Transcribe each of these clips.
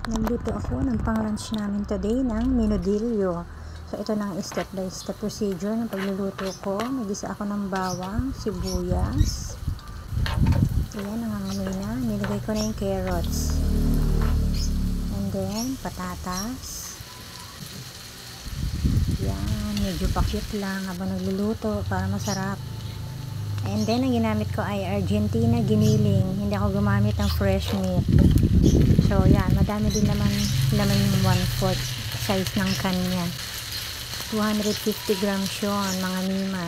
Nagluto ako ng pang-lunch namin today ng menudillo. So, ito na ang step by step procedure ng pagluluto ko. Nagisa ako ng bawang, sibuyas. Ayan, nangangamoy na. Nilagay ko na yung carrots. And then, patatas. Yan, medyo pakit lang habang nagluluto para masarap. And then, ang ginamit ko ay Argentina giniling. Hindi ako gumamit ng fresh meat. So, yan. Madami din naman yung 1/4 size ng kanya. 250 grams yun, mga mima.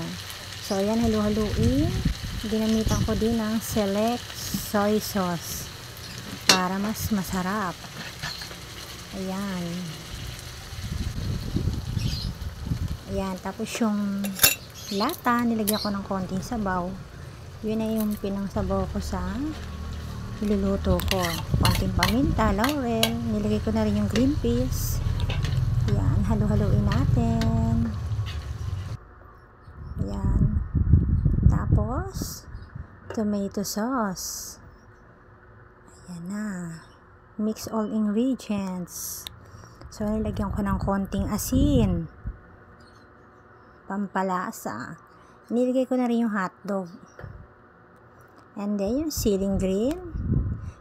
So, yan. Halu-haluin. Ginamitan ko din ng select soy sauce para mas masarap. Ayan. Ayan. Tapos yung lata, nilagyan ko ng konting sabaw. Yun na yung pinangsabaw ko sa niluluto ko. Konting paminta, laurel. Nilagay ko na rin yung green peas. Yan, halu-haluin natin. Yan. Tapos, tomato sauce. Ayan na. Mix all ingredients. So, nilagyan ko ng konting asin. Pampalasa. Nilagay ko na rin yung hotdog. And then, yung ceiling green.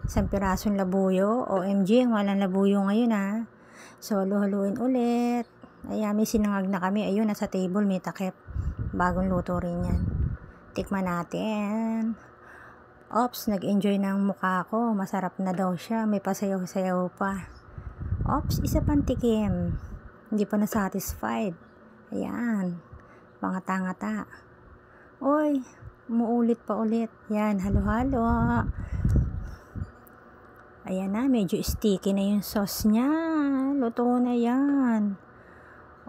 Isang pirasong labuyo. OMG, ang walang labuyo ngayon ha. So, haluhaluin ulit. Ayan, may sinangag na kami. Ayun, nasa table, may takip. Bagong luto rin yan. Tikman natin. Ops, nag-enjoy ng mukha ko. Masarap na daw siya. May pasayaw-sayaw pa. Ops, isa pang tikim. Hindi pa na-satisfied. Ayan. Pangata-ngata. Oy, umuulit pa ulit. Yan, halo-halo. Ayan na, medyo sticky na yung sauce niya. Luto na yan.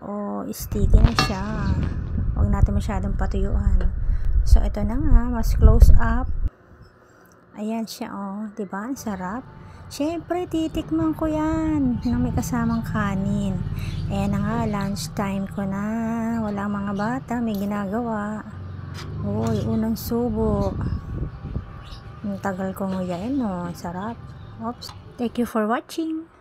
Oh, sticky na siya. Huwag natin masyadong patuyuan. So, ito na nga, mas close up. Ayan siya, oh. Diba? Ang sarap. Siyempre, titikman ko yan nang may kasamang kanin. Ayan na nga, lunch time ko na. Wala mga bata, may ginagawa. Uy, unang subo. Ang tagal ko nguyain, no? Sarap. Oops. Thank you for watching.